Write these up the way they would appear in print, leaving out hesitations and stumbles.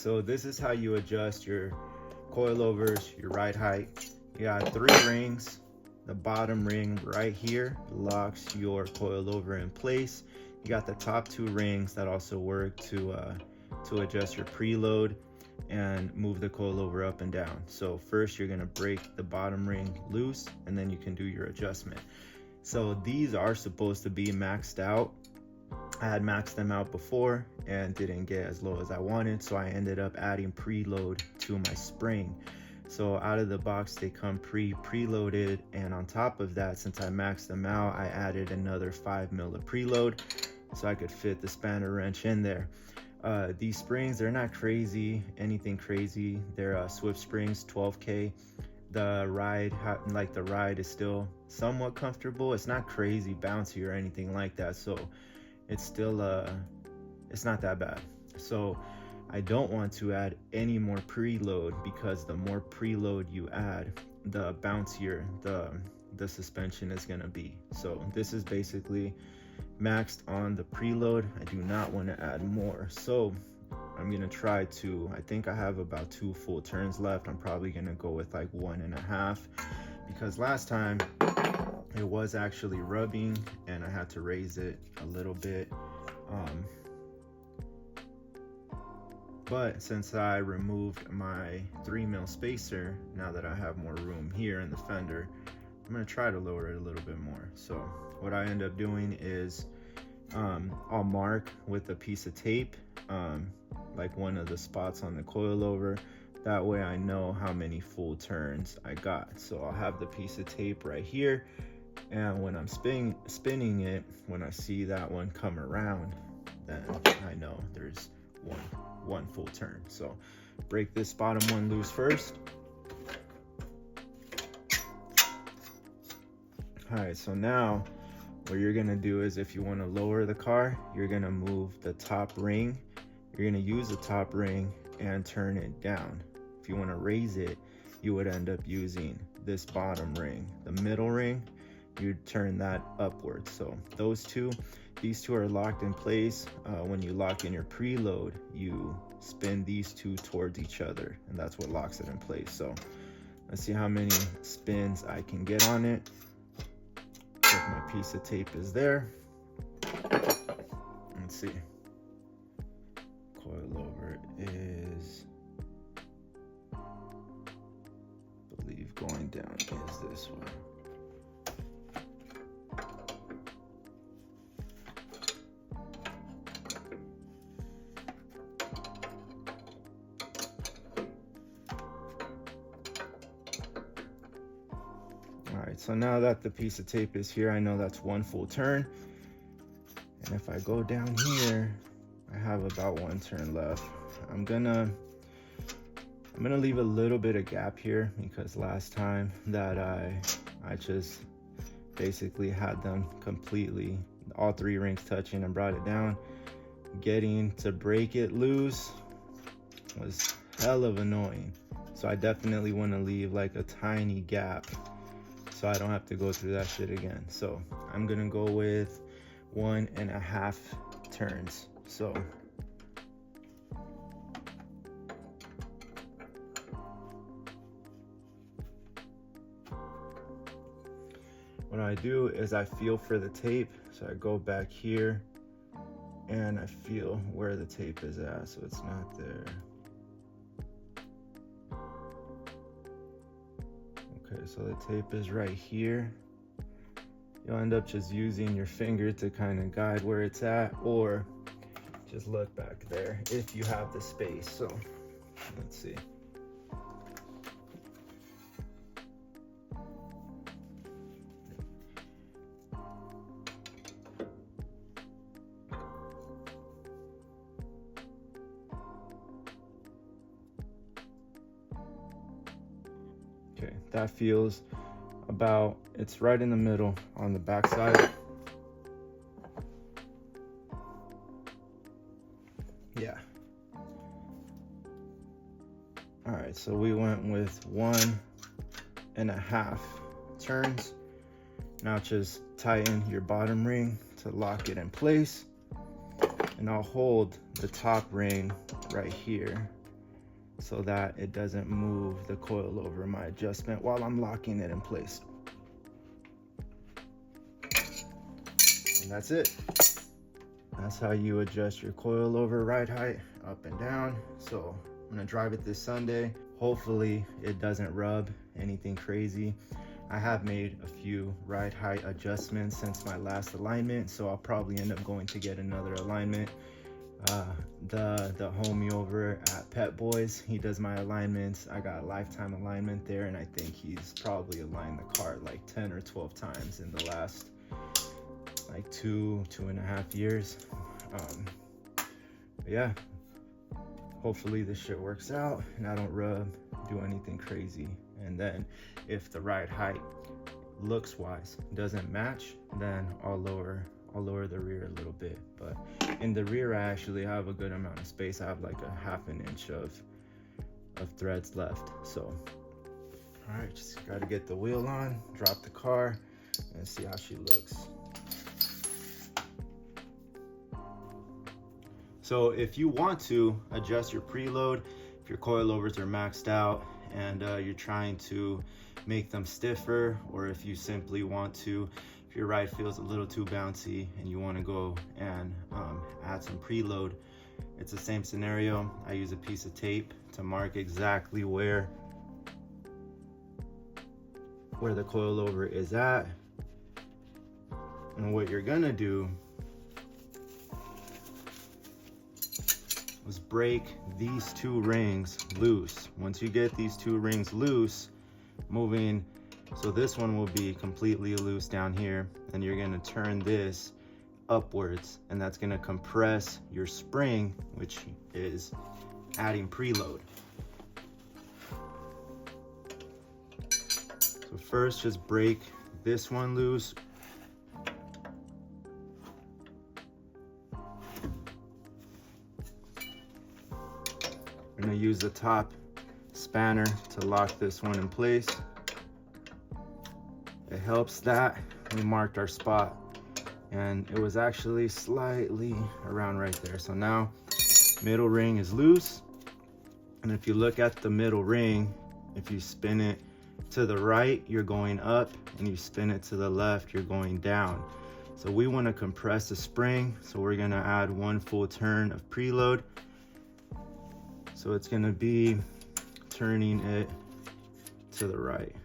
So this is how you adjust your coilovers, your ride height. You got 3 rings. The bottom ring right here locks your coilover in place. You got the top 2 rings that also work to adjust your preload and move the coilover up and down. So first you're gonna break the bottom ring loose, and then you can do your adjustment. So these are supposed to be maxed out. I had maxed them out before and didn't get as low as I wanted, so I ended up adding preload to my spring. So out of the box they come preloaded, and on top of that, since I maxed them out, I added another 5 mil of preload so I could fit the spanner wrench in there. These springs, they're not anything crazy. They're Swift springs, 12K. The ride is still somewhat comfortable. It's not crazy bouncy or anything like that, so it's still it's not that bad. So I don't want to add any more preload, because the more preload you add, the bouncier the suspension is gonna be. So this is basically maxed on the preload. I do not want to add more, so I'm gonna try to, I think I have about 2 full turns left. I'm probably gonna go with like 1.5, because last time it was actually rubbing and I had to raise it a little bit. But since I removed my 3 mil spacer, now that I have more room here in the fender, I'm gonna try to lower it a little bit more. So what I end up doing is I'll mark with a piece of tape like one of the spots on the coilover. That way I know how many full turns I got. So I'll have the piece of tape right here, and when I'm spinning it, when I see that one come around, then I know there's one full turn. So break this bottom one loose first. All right, so now what you're gonna do is, if you wanna lower the car, you're gonna move the top ring. You're gonna use the top ring and turn it down. If you wanna raise it, you would end up using this bottom ring. The middle ring, you'd turn that upwards. So these two are locked in place. When you lock in your preload, you spin these 2 towards each other, and that's what locks it in place. So let's see how many spins I can get on it. If my piece of tape is there. Let's see. Coilover is, I believe going down is this one. All right, so now that the piece of tape is here, I know that's 1 full turn. And if I go down here, I have about 1 turn left. I'm gonna leave a little bit of gap here, because last time that I just basically had them completely, all 3 rings touching, and brought it down. Getting to break it loose was hell of annoying. So I definitely want to leave like a tiny gap so I don't have to go through that shit again. So I'm gonna go with 1.5 turns. So what I do is I feel for the tape. So I go back here and I feel where the tape is at, so it's not there. Okay, so the tape is right here. You'll end up just using your finger to kind of guide where it's at, or just look back there if you have the space. So let's see. Okay, that feels about, it's right in the middle on the back side. Yeah. All right, so we went with 1.5 turns. Now just tighten your bottom ring to lock it in place. And I'll hold the top ring right here so that it doesn't move the coilover, my adjustment, while I'm locking it in place. And that's it. That's how you adjust your coilover ride height up and down. So I'm gonna drive it this Sunday. Hopefully it doesn't rub anything crazy. I have made a few ride height adjustments since my last alignment, so I'll probably end up going to get another alignment. The homie over at Pet Boys, he does my alignments. I got a lifetime alignment there, and I think he's probably aligned the car like 10 or 12 times in the last like 2.5 years. Yeah, hopefully this shit works out and I don't do anything crazy. And then if the ride height looks wise doesn't match, then I'll lower the rear a little bit. But in the rear, I actually have a good amount of space. I have like a 1/2 inch of threads left. So all right, just got to get the wheel on, drop the car, and see how she looks. So if you want to adjust your preload, if your coilovers are maxed out and you're trying to make them stiffer, or if you simply want to, if your ride feels a little too bouncy and you want to go and add some preload, it's the same scenario. I use a piece of tape to mark exactly where the coilover is at. And what you're gonna do is break these 2 rings loose. Once you get these 2 rings loose, moving, so this one will be completely loose down here, and you're gonna turn this upwards, and that's gonna compress your spring, which is adding preload. So first, just break this one loose. I'm gonna use the top spanner to lock this one in place. It helps that we marked our spot, and it was actually slightly around right there. So now middle ring is loose, and if you look at the middle ring, if you spin it to the right, you're going up, and you spin it to the left, you're going down. So we want to compress the spring, so we're gonna add 1 full turn of preload. So it's gonna be turning it to the right.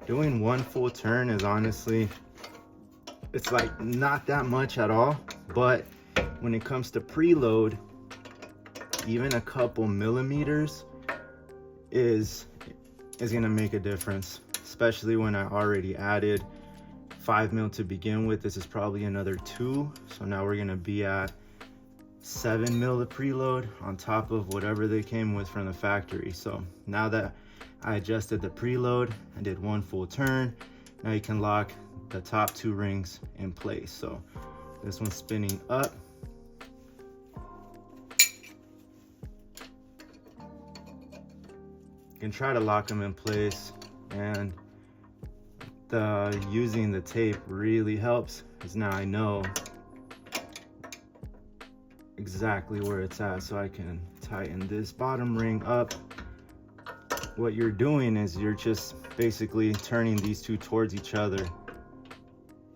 Doing 1 full turn is honestly, it's like not that much at all, but when it comes to preload, even a couple millimeters is gonna make a difference, especially when I already added 5 mil to begin with. This is probably another 2, so now we're gonna be at 7 mil of preload on top of whatever they came with from the factory. So now that I adjusted the preload, I did 1 full turn, now you can lock the top 2 rings in place. So this one's spinning up, you can try to lock them in place, and using the tape really helps, because now I know exactly where it's at, so I can tighten this bottom ring up. What you're doing is you're just basically turning these 2 towards each other,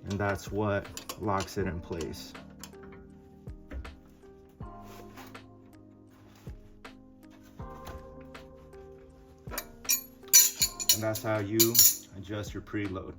and that's what locks it in place. And that's how you adjust your preload.